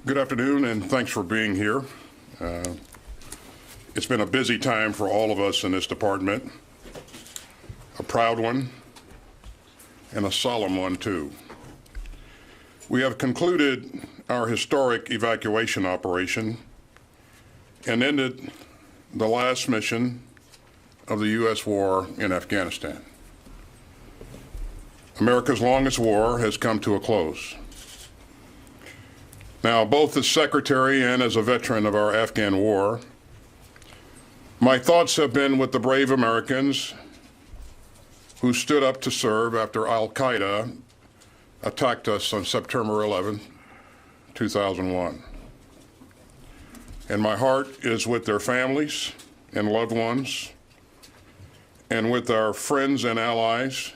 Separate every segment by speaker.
Speaker 1: Good afternoon, and thanks for being here. It's been a busy time for all of us in this department, a proud one, and a solemn one, too. We have concluded our historic evacuation operation and ended the last mission of the U.S. war in Afghanistan. America's longest war has come to a close. Now, both as secretary and as a veteran of our Afghan war, my thoughts have been with the brave Americans who stood up to serve after al-Qaeda attacked us on September 11, 2001. And my heart is with their families and loved ones, and with our friends and allies,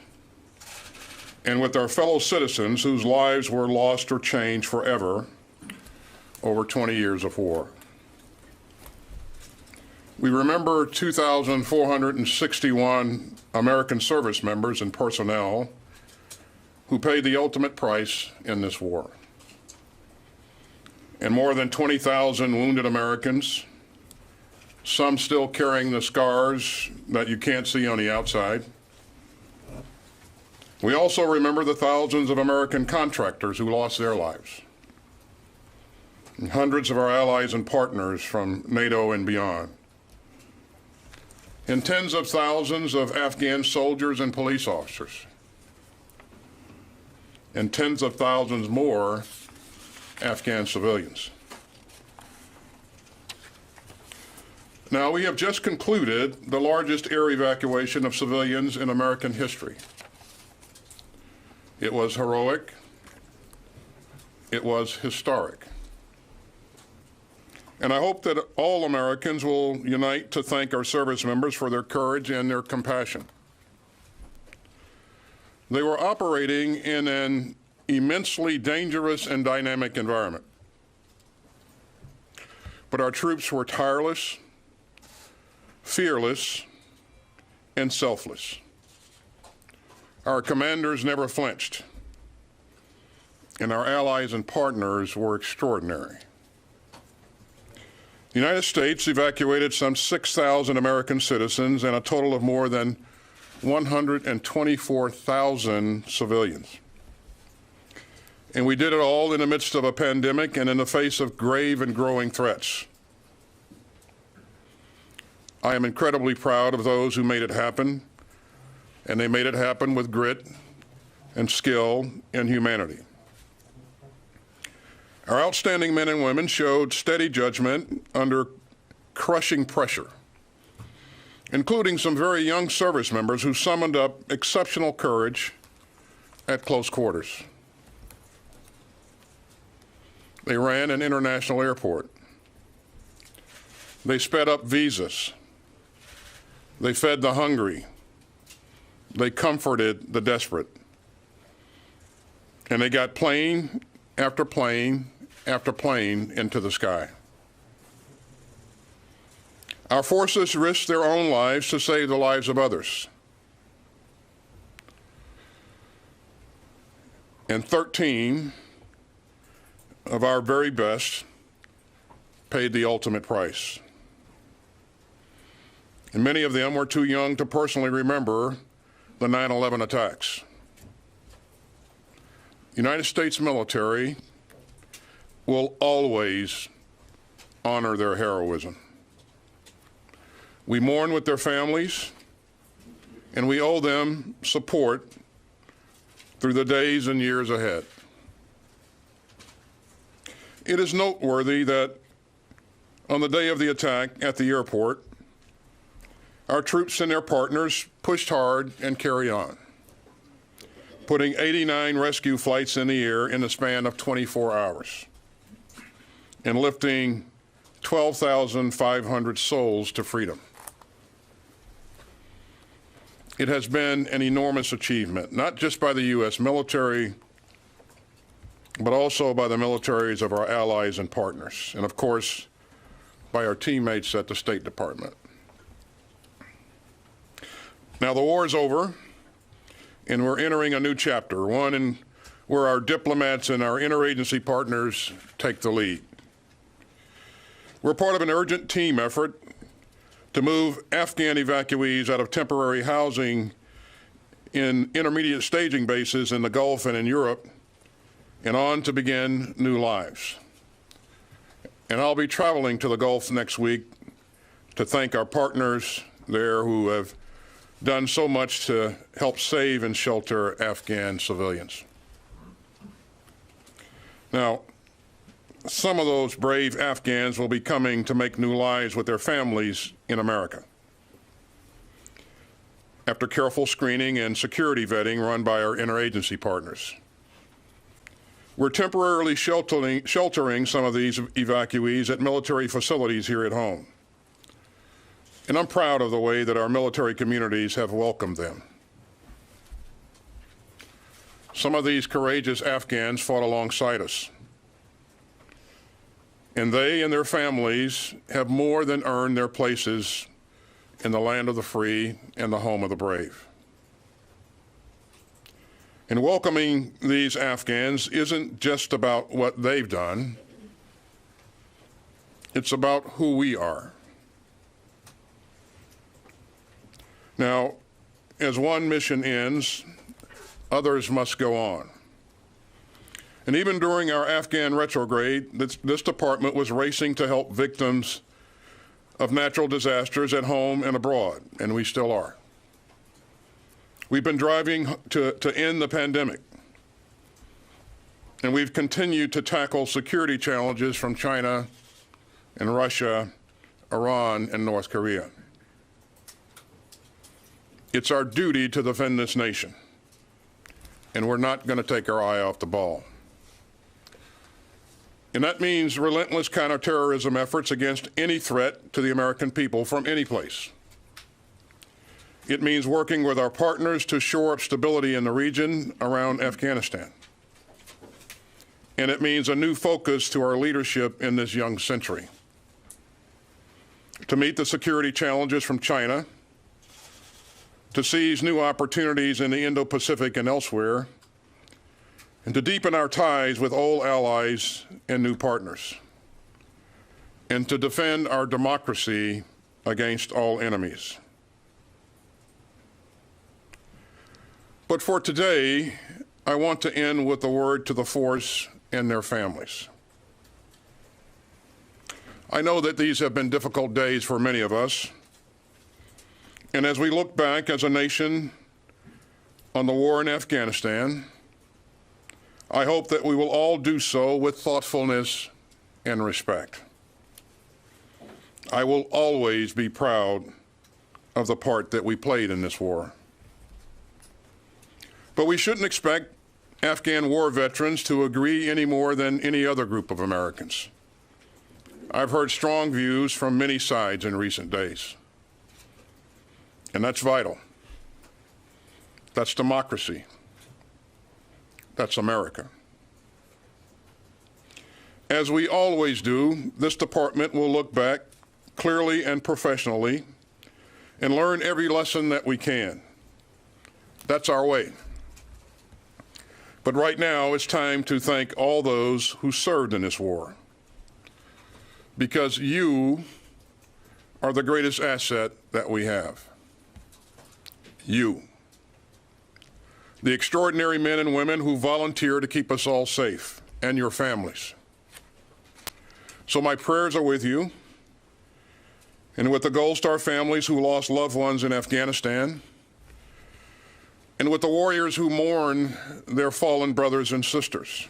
Speaker 1: and with our fellow citizens whose lives were lost or changed forever over 20 years of war. We remember 2,461 American service members and personnel who paid the ultimate price in this war, and more than 20,000 wounded Americans, some still carrying the scars that you can't see on the outside. We also remember the thousands of American contractors who lost their lives, and hundreds of our allies and partners from NATO and beyond, and tens of thousands of Afghan soldiers and police officers, and tens of thousands more Afghan civilians. Now, we have just concluded the largest air evacuation of civilians in American history. It was heroic. It was historic. And I hope that all Americans will unite to thank our service members for their courage and their compassion. They were operating in an immensely dangerous and dynamic environment. But our troops were tireless, fearless, and selfless. Our commanders never flinched, and our allies and partners were extraordinary. The United States evacuated some 6,000 American citizens and a total of more than 124,000 civilians. And we did it all in the midst of a pandemic and in the face of grave and growing threats. I am incredibly proud of those who made it happen, and they made it happen with grit and skill and humanity. Our outstanding men and women showed steady judgment under crushing pressure, including some very young service members who summoned up exceptional courage at close quarters. They ran an international airport. They sped up visas. They fed the hungry. They comforted the desperate. And they got plane after plane after plane into the sky. Our forces risked their own lives to save the lives of others. And 13 of our very best paid the ultimate price. And many of them were too young to personally remember the 9/11 attacks. The United States military will always honor their heroism. We mourn with their families, and we owe them support through the days and years ahead. It is noteworthy that on the day of the attack at the airport, our troops and their partners pushed hard and carried on, putting 89 rescue flights in the air in the span of 24 hours and lifting 12,500 souls to freedom. It has been an enormous achievement, not just by the U.S. military, but also by the militaries of our allies and partners, and of course, by our teammates at the State Department. Now, the war is over, and we're entering a new chapter, one in where our diplomats and our interagency partners take the lead. We're part of an urgent team effort to move Afghan evacuees out of temporary housing in intermediate staging bases in the Gulf and in Europe and on to begin new lives. And I'll be traveling to the Gulf next week to thank our partners there who have done so much to help save and shelter Afghan civilians. Now, some of those brave Afghans will be coming to make new lives with their families in America after careful screening and security vetting run by our interagency partners. We're temporarily sheltering some of these evacuees at military facilities here at home. And I'm proud of the way that our military communities have welcomed them. Some of these courageous Afghans fought alongside us. And they and their families have more than earned their places in the land of the free and the home of the brave. And welcoming these Afghans isn't just about what they've done, it's about who we are. Now, as one mission ends, others must go on. And even during our Afghan retrograde, this department was racing to help victims of natural disasters at home and abroad, and we still are. We've been driving to end the pandemic, and we've continued to tackle security challenges from China and Russia, Iran, and North Korea. It's our duty to defend this nation, and we're not going to take our eye off the ball. And that means relentless counterterrorism efforts against any threat to the American people from any place. It means working with our partners to shore up stability in the region around Afghanistan. And it means a new focus to our leadership in this young century. To meet the security challenges from China, to seize new opportunities in the Indo-Pacific and elsewhere, and to deepen our ties with old allies and new partners, and to defend our democracy against all enemies. But for today, I want to end with a word to the force and their families. I know that these have been difficult days for many of us, and as we look back as a nation on the war in Afghanistan, I hope that we will all do so with thoughtfulness and respect. I will always be proud of the part that we played in this war. But we shouldn't expect Afghan war veterans to agree any more than any other group of Americans. I've heard strong views from many sides in recent days. And that's vital. That's democracy. That's America. As we always do, this department will look back clearly and professionally and learn every lesson that we can. That's our way. But right now, it's time to thank all those who served in this war, because you are the greatest asset that we have. You. The extraordinary men and women who volunteer to keep us all safe, and your families. So my prayers are with you, and with the Gold Star families who lost loved ones in Afghanistan, and with the warriors who mourn their fallen brothers and sisters,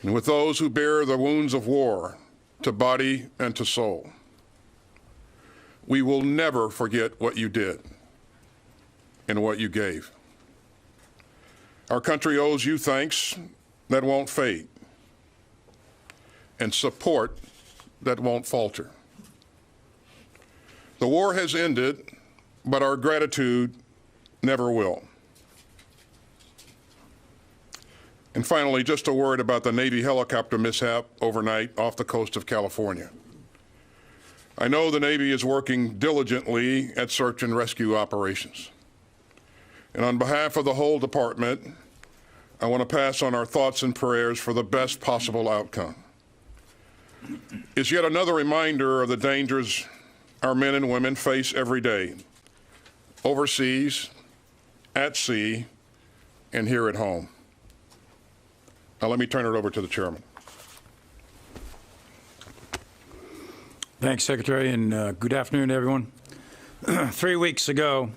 Speaker 1: and with those who bear the wounds of war to body and to soul. We will never forget what you did and what you gave. Our country owes you thanks that won't fade, and support that won't falter. The war has ended, but our gratitude never will. And finally, just a word about the Navy helicopter mishap overnight off the coast of California. I know the Navy is working diligently at search and rescue operations. And on behalf of the whole department, I want to pass on our thoughts and prayers for the best possible outcome. It's yet another reminder of the dangers our men and women face every day, overseas, at sea, and here at home. Now let me turn it over to the chairman.
Speaker 2: Thanks, Secretary, and good afternoon, everyone. 3 weeks ago,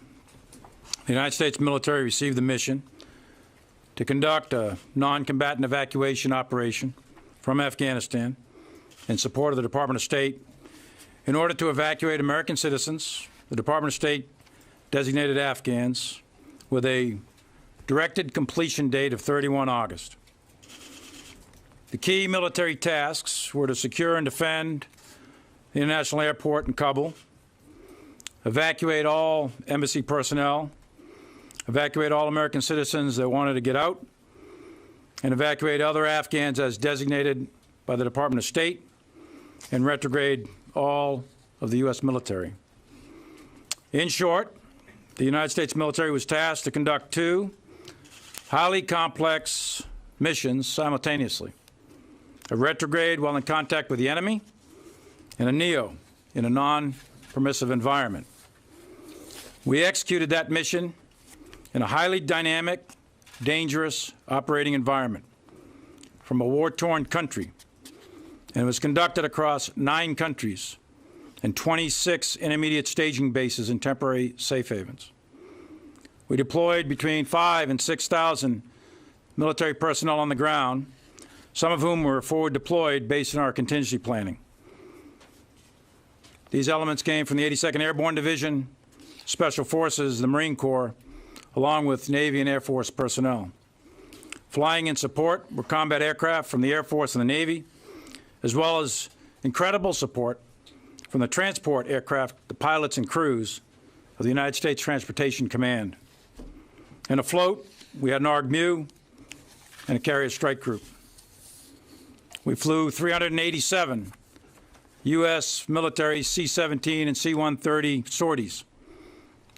Speaker 2: the United States military received the mission to conduct a non-combatant evacuation operation from Afghanistan in support of the Department of State. In order to evacuate American citizens, the Department of State designated Afghans with a directed completion date of 31 August. The key military tasks were to secure and defend the international airport in Kabul, evacuate all embassy personnel, evacuate all American citizens that wanted to get out, and evacuate other Afghans as designated by the Department of State, and retrograde all of the U.S. military. In short, the United States military was tasked to conduct two highly complex missions simultaneously: a retrograde while in contact with the enemy, and a NEO in a non-permissive environment. We executed that mission in a highly dynamic, dangerous operating environment from a war-torn country, and it was conducted across 9 countries and 26 intermediate staging bases and temporary safe havens. We deployed between 5,000 and 6,000 military personnel on the ground, some of whom were forward deployed based on our contingency planning. These elements came from the 82nd Airborne Division, Special Forces, the Marine Corps, along with Navy and Air Force personnel. Flying in support were combat aircraft from the Air Force and the Navy, as well as incredible support from the transport aircraft, the pilots and crews of the United States Transportation Command. And afloat, we had an ARG-MU and a carrier strike group. We flew 387 U.S. military C-17 and C-130 sorties,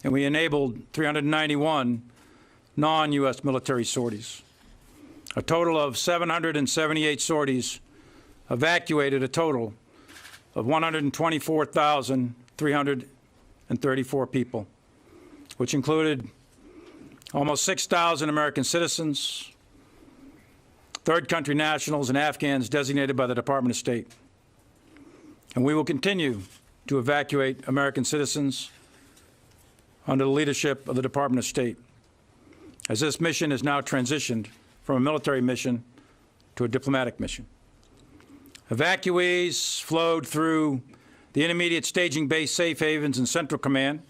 Speaker 2: and we enabled 391 non-U.S. military sorties. A total of 778 sorties evacuated a total of 124,334 people, which included almost 6,000 American citizens, third country nationals, and Afghans designated by the Department of State. And we will continue to evacuate American citizens under the leadership of the Department of State, as this mission is now transitioned from a military mission to a diplomatic mission. Evacuees flowed through the intermediate staging base safe havens in Central Command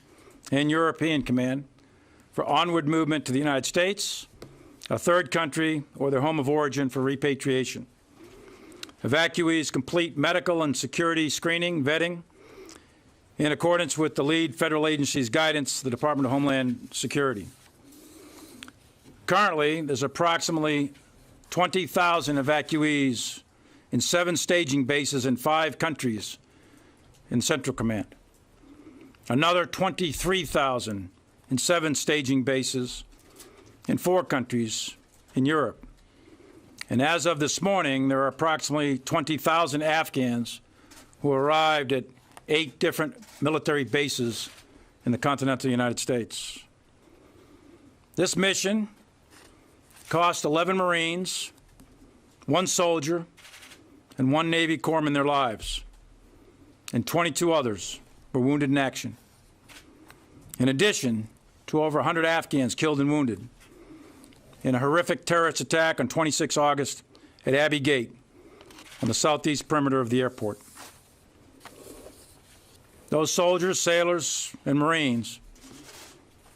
Speaker 2: and European Command for onward movement to the United States, a third country, or their home of origin for repatriation. Evacuees complete medical and security screening, vetting, in accordance with the lead federal agency's guidance, the Department of Homeland Security. Currently, there's approximately 20,000 evacuees in 7 staging bases in 5 countries in Central Command. Another 23,000 in 7 staging bases in 4 countries in Europe. And as of this morning, there are approximately 20,000 Afghans who arrived at 8 different military bases in the continental United States. This mission cost 11 Marines, 1 soldier, and 1 Navy corpsman their lives, and 22 others were wounded in action. In addition to over 100 Afghans killed and wounded in a horrific terrorist attack on 26 August at Abbey Gate on the southeast perimeter of the airport. Those soldiers, sailors, and Marines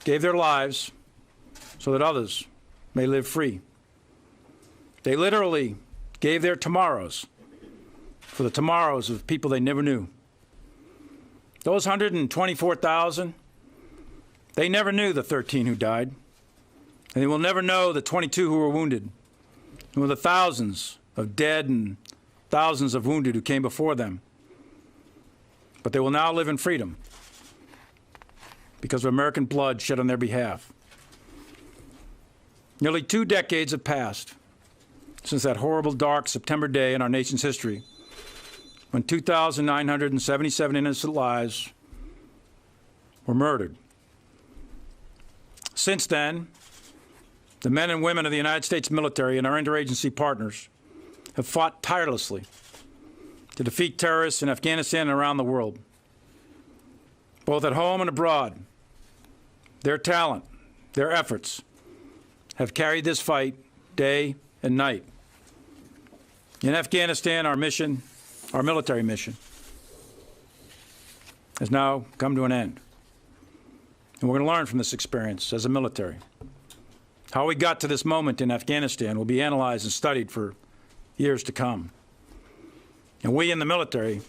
Speaker 2: gave their lives so that others may live free. They literally gave their tomorrows for the tomorrows of people they never knew. Those 124,000, they never knew the 13 who died, and they will never know the 22 who were wounded, nor the thousands of dead and thousands of wounded who came before them. But they will now live in freedom because of American blood shed on their behalf. Nearly 2 decades have passed since that horrible, dark September day in our nation's history when 2,977 innocent lives were murdered. Since then, the men and women of the United States military and our interagency partners have fought tirelessly to defeat terrorists in Afghanistan and around the world, both at home and abroad. Their talent, their efforts have carried this fight day and night. In Afghanistan, our mission, our military mission, has now come to an end. And we're going to learn from this experience as a military. How we got to this moment in Afghanistan will be analyzed and studied for years to come. And we in the military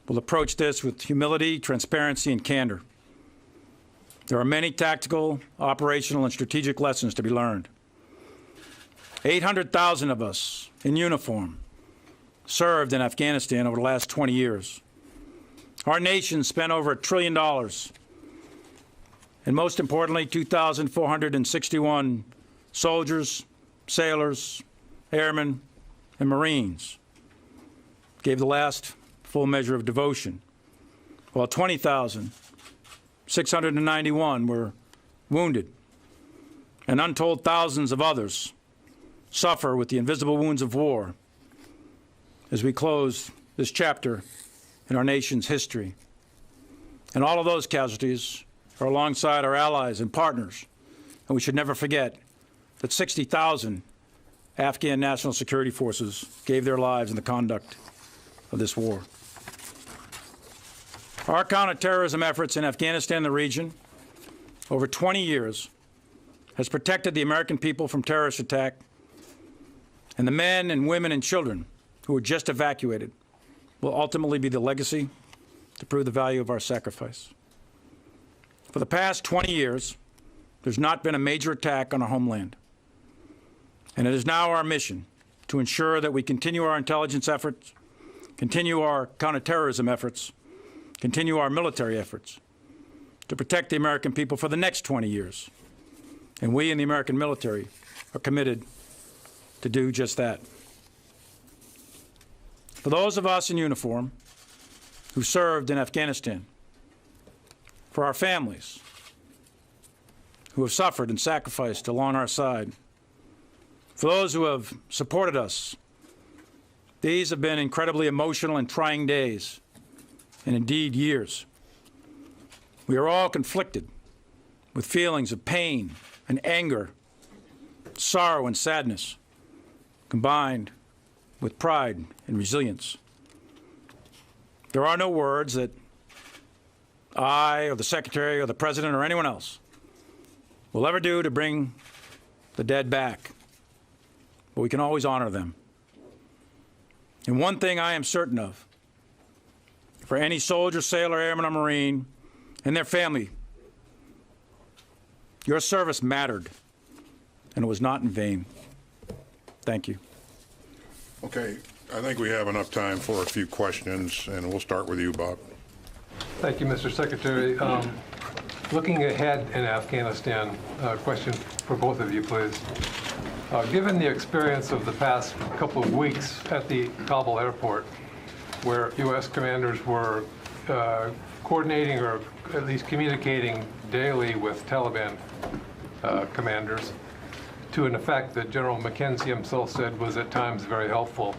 Speaker 2: will approach this with humility, transparency, and candor. There are many tactical, operational, and strategic lessons to be learned. 800,000 of us in uniform served in Afghanistan over the last 20 years. Our nation spent over $1 trillion. And most importantly, 2,461 soldiers, sailors, airmen, and Marines gave the last full measure of devotion, while 20,691 were wounded, and untold thousands of others suffer with the invisible wounds of war as we close this chapter in our nation's history. And all of those casualties are alongside our allies and partners, and we should never forget that 60,000 Afghan national security forces gave their lives in the conduct of this war. Our counterterrorism efforts in Afghanistan and the region over 20 years has protected the American people from terrorist attack, and the men and women and children who were just evacuated will ultimately be the legacy to prove the value of our sacrifice. For the past 20 years, there's not been a major attack on our homeland. And it is now our mission to ensure that we continue our intelligence efforts, continue our counterterrorism efforts, continue our military efforts to protect the American people for the next 20 years. And we in the American military are committed to do just that. For those of us in uniform who served in Afghanistan, for our families who have suffered and sacrificed along our side, for those who have supported us, these have been incredibly emotional and trying days, and indeed years. We are all conflicted with feelings of pain and anger, sorrow and sadness, combined with pride and resilience. There are no words that I or the Secretary or the President or anyone else will ever do to bring the dead back, but we can always honor them. And one thing I am certain of, for any soldier, sailor, airman, or Marine and their family, your service mattered, and it was not in vain. Thank you.
Speaker 1: Okay, I think we have enough time for a few questions, and we'll start with you, Bob.
Speaker 3: Thank you, Mr. Secretary. Looking ahead in Afghanistan, question for both of you, please. Given the experience of the past couple of weeks at the Kabul airport, where U.S. commanders were coordinating or at least communicating daily with Taliban commanders, to an effect that General McKenzie himself said was at times very helpful.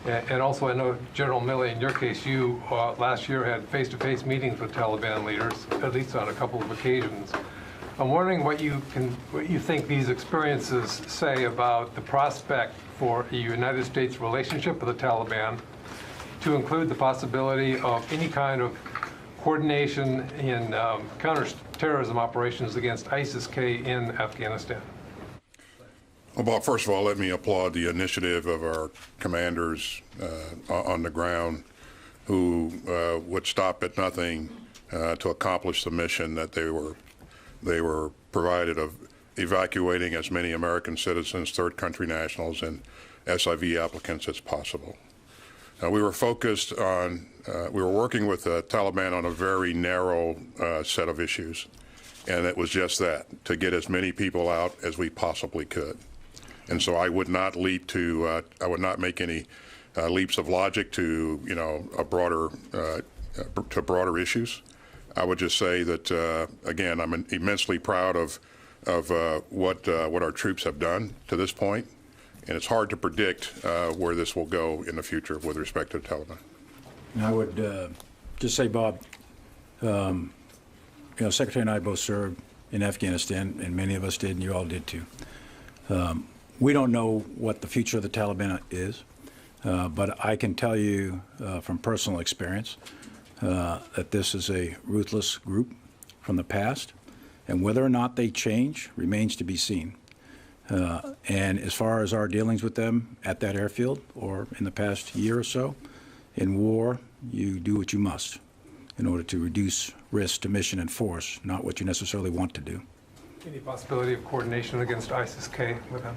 Speaker 3: And also, I know, General Milley, in your case, you last year had face-to-face meetings with Taliban leaders, at least on a couple of occasions. I'm wondering what you think these experiences say about the prospect for a United States relationship with the Taliban, to include the possibility of any kind of coordination in counterterrorism operations against ISIS-K in Afghanistan.
Speaker 1: Well, Bob, first of all, let me applaud the initiative of our commanders on the ground who would stop at nothing to accomplish the mission that they were provided of evacuating as many American citizens, third country nationals, and SIV applicants as possible. We were focused on, we were working with the Taliban on a very narrow set of issues. And it was just that, to get as many people out as we possibly could. And so I would not leap to, I would not make any leaps of logic to, a broader, to broader issues. I would just say that, again, I'm immensely proud of what our troops have done to this point, and it's hard to predict where this will go in the future with respect to the Taliban.
Speaker 2: And I would just say, Bob, Secretary and I both served in Afghanistan, and many of us did, and you all did too. We don't know what the future of the Taliban is, but I can tell you from personal experience that this is a ruthless group from the past, and whether or not they change remains to be seen. And as far as our dealings with them at that airfield or in the past year or so, in war, you do what you must in order to reduce risk to mission and force, not what you necessarily want to do.
Speaker 3: Any possibility of coordination against ISIS-K with them?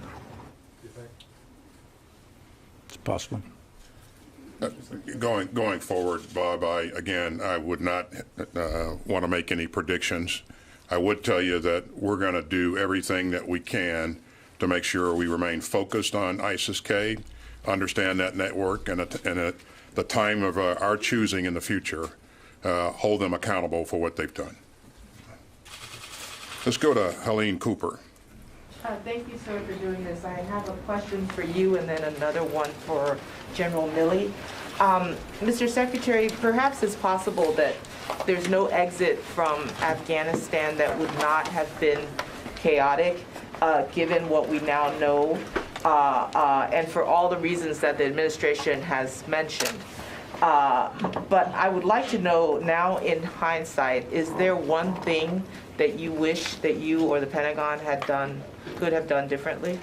Speaker 2: It's possible.
Speaker 1: Going forward, Bob, I would not want to make any predictions. I would tell you that we're going to do everything that we can to make sure we remain focused on ISIS-K, understand that network, and at the time of our choosing in the future, hold them accountable for what they've done. Let's go to Helene Cooper.
Speaker 4: Thank you, sir, for doing this. I have a question for you and then another one for General Milley. Mr. Secretary, perhaps it's possible that there's no exit from Afghanistan that would not have been chaotic, given what we now know, and for all the reasons that the administration has mentioned. But I would like to know now, in hindsight, is there one thing that you wish that you or the Pentagon could have done differently?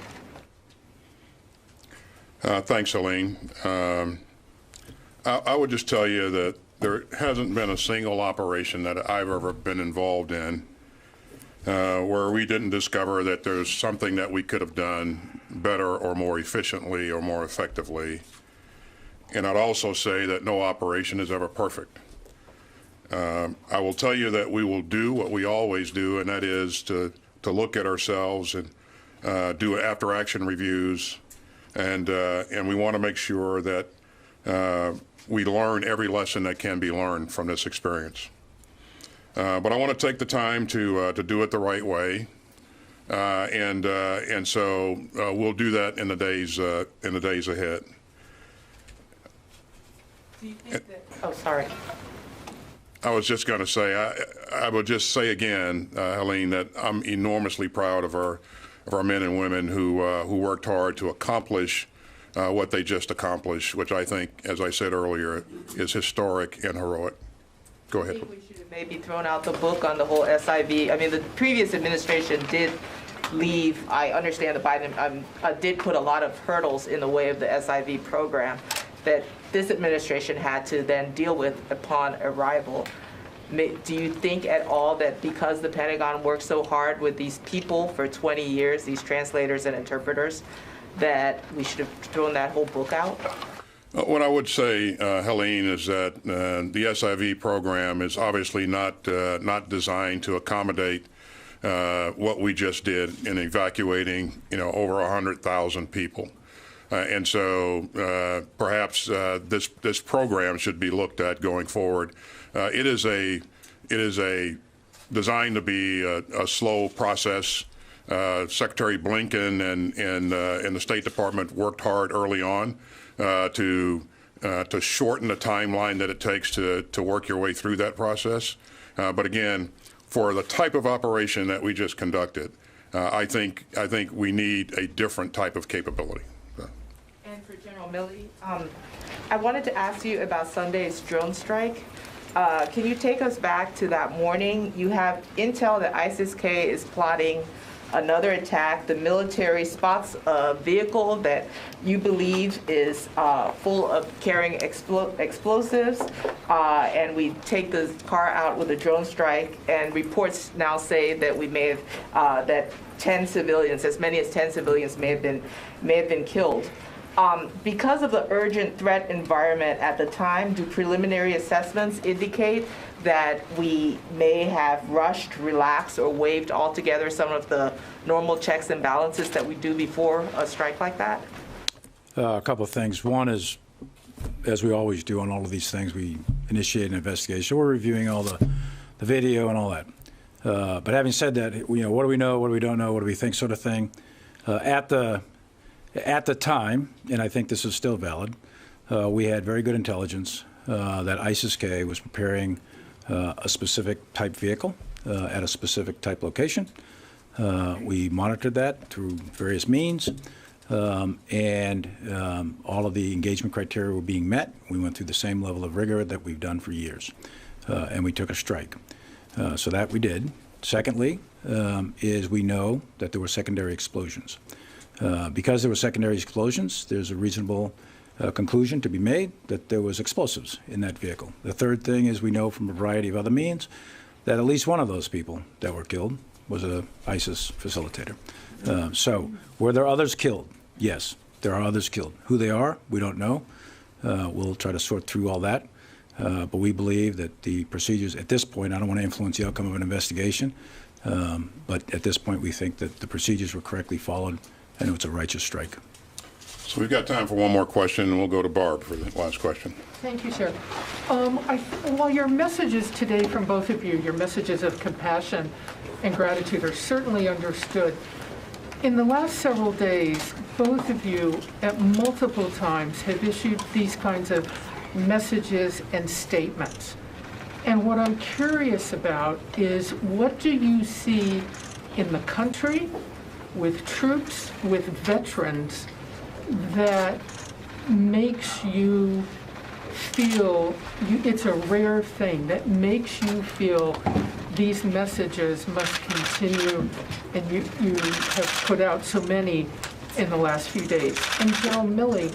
Speaker 1: Thanks, Helene. I would just tell you that there hasn't been a single operation that I've ever been involved in where we didn't discover that there's something that we could have done better or more efficiently or more effectively. And I'd also say that no operation is ever perfect. I will tell you that we will do what we always do, and that is to look at ourselves and do after-action reviews, and we want to make sure that we learn every lesson that can be learned from this experience. But I want to take the time to do it the right way, and so we'll do that in the days ahead.
Speaker 4: Do you think that? Oh, sorry.
Speaker 1: I was just going to say, I would just say again, Helene, that I'm enormously proud of our men and women who worked hard to accomplish what they just accomplished, which I think, as I said earlier, is historic and heroic. Go ahead.
Speaker 4: I think we should have maybe thrown out the book on the whole SIV. I mean, the previous administration did leave. I understand the Biden did put a lot of hurdles in the way of the SIV program that this administration had to then deal with upon arrival. Do you think at all that because the Pentagon worked so hard with these people for 20 years, these translators and interpreters, that we should have thrown that whole book out?
Speaker 1: What I would say, Helene, is that the SIV program is obviously not designed to accommodate what we just did in evacuating, over 100,000 people. And so perhaps this program should be looked at going forward. It is a designed to be a slow process. Secretary Blinken and the State Department worked hard early on to shorten the timeline that it takes to work your way through that process. But again, for the type of operation that we just conducted, I think we need a different type of capability.
Speaker 4: And for General Milley, I wanted to ask you about Sunday's drone strike. Can you take us back to that morning? You have intel that ISIS-K is plotting another attack. The military spots a vehicle that you believe is full of carrying explosives, and we take the car out with a drone strike, and reports now say that we may have, that 10 civilians, as many as 10 civilians may have been killed. Because of the urgent threat environment at the time, do preliminary assessments indicate that we may have rushed, relaxed, or waived altogether some of the normal checks and balances that we do before a strike like that?
Speaker 2: A couple of things. One is, as we always do on all of these things, we initiate an investigation. We're reviewing all the video and all that. But having said that, what do we know, what do we don't know, what do we think, sort of thing. At the time, and I think this is still valid, we had very good intelligence that ISIS-K was preparing a specific type vehicle at a specific type location. We monitored that through various means, and all of the engagement criteria were being met. We went through the same level of rigor that we've done for years, and we took a strike. So that we did. Secondly, is we know that there were secondary explosions. Because there were secondary explosions, there's a reasonable conclusion to be made that there was explosives in that vehicle. The third thing is we know from a variety of other means that at least one of those people that were killed was a ISIS facilitator. So were there others killed? Yes, there are others killed. Who they are, we don't know. We'll try to sort through all that. But we believe that the procedures at this point, I don't want to influence the outcome of an investigation, but at this point we think that the procedures were correctly followed and it was a righteous strike.
Speaker 1: So we've got time for one more question, and we'll go to Barb for the last question.
Speaker 5: Thank you, Chair. While your messages today from both of you, your messages of compassion and gratitude are certainly understood, in the last several days, both of you at multiple times have issued these kinds of messages and statements. And what I'm curious about is, what do you see in the country, with troops, with veterans, that makes you feel, it's a rare thing, that makes you feel these messages must continue, and you have put out so many in the last few days? And General Milley,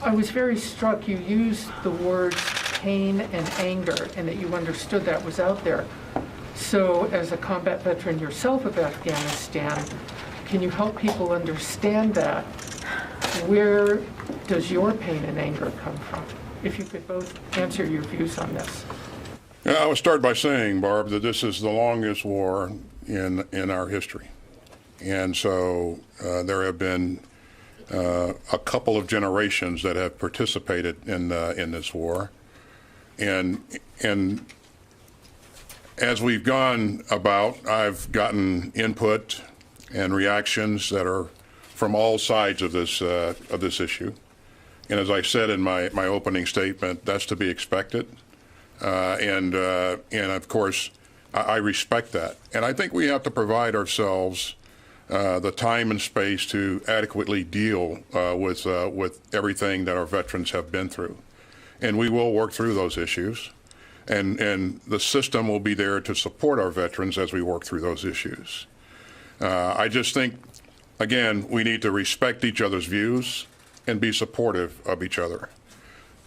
Speaker 5: I was very struck you used the words pain and anger, and that you understood that was out there. So as a combat veteran yourself of Afghanistan, can you help people understand that? Where does your pain and anger come from? If you could both answer your views on this.
Speaker 1: I would start by saying, Barb, that this is the longest war in our history. And so there have been a couple of generations that have participated in this war. And as we've gone about, I've gotten input and reactions that are from all sides of this issue. And as I said in my opening statement, that's to be expected. And of course, I respect that. And I think we have to provide ourselves the time and space to adequately deal with everything that our veterans have been through. And we will work through those issues. And the system will be there to support our veterans as we work through those issues. I just think, again, we need to respect each other's views and be supportive of each other.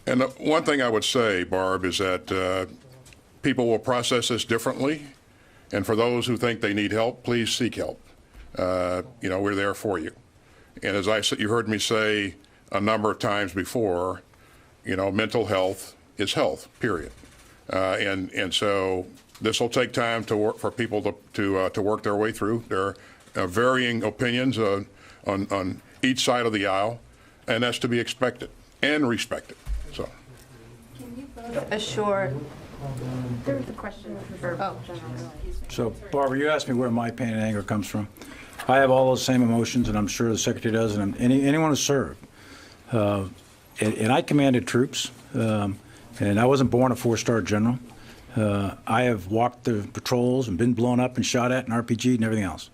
Speaker 1: And one thing I would say, Barb, is that people will process this differently. And for those who think they need help, please seek help. We're there for you. And as I said, you heard me say a number of times before, mental health is health, period. And so this will take time to work for people to work their way through. There are varying opinions on each side of the aisle, and that's to be expected and respected. So.
Speaker 6: Can you both assure? There was a question for General.
Speaker 2: So, Barbara, you asked me where my pain and anger comes from. I have all those same emotions, and I'm sure the Secretary does, and anyone who served. And I commanded troops, and I wasn't born a four-star general. I have walked the patrols and been blown up and shot at and RPG'd and everything else.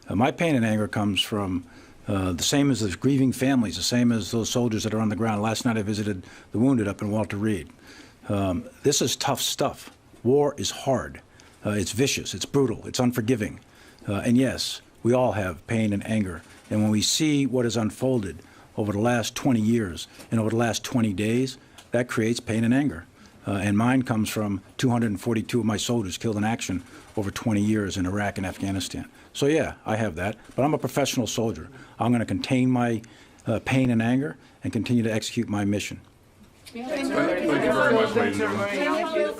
Speaker 2: My pain and anger comes from the same as the grieving families, the same as those soldiers that are on the ground. Last night I visited the wounded up in Walter Reed. This is tough stuff. War is hard. It's vicious. It's brutal. It's unforgiving. And yes, we all have pain and anger. And when we see what has unfolded over the last 20 years and over the last 20 days, that creates pain and anger. And mine comes from 242 of my soldiers killed in action over 20 years in Iraq and Afghanistan. So yeah, I have that, but I'm a professional soldier. I'm going to contain my pain and anger and continue to execute my mission.
Speaker 1: Thank you very much, ladies and gentlemen.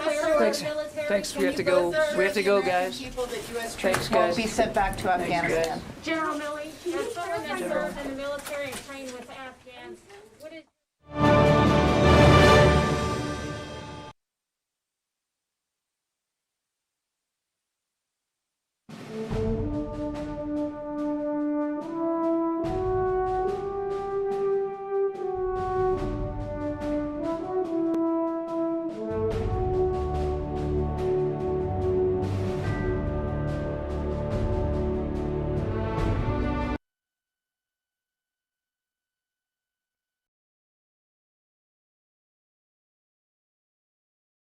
Speaker 7: Thanks. We have to go. We have to go, guys. Thanks, guys.
Speaker 6: Be sent back to Afghanistan.
Speaker 8: General Milley, as someone that served in the military and trained with Afghans,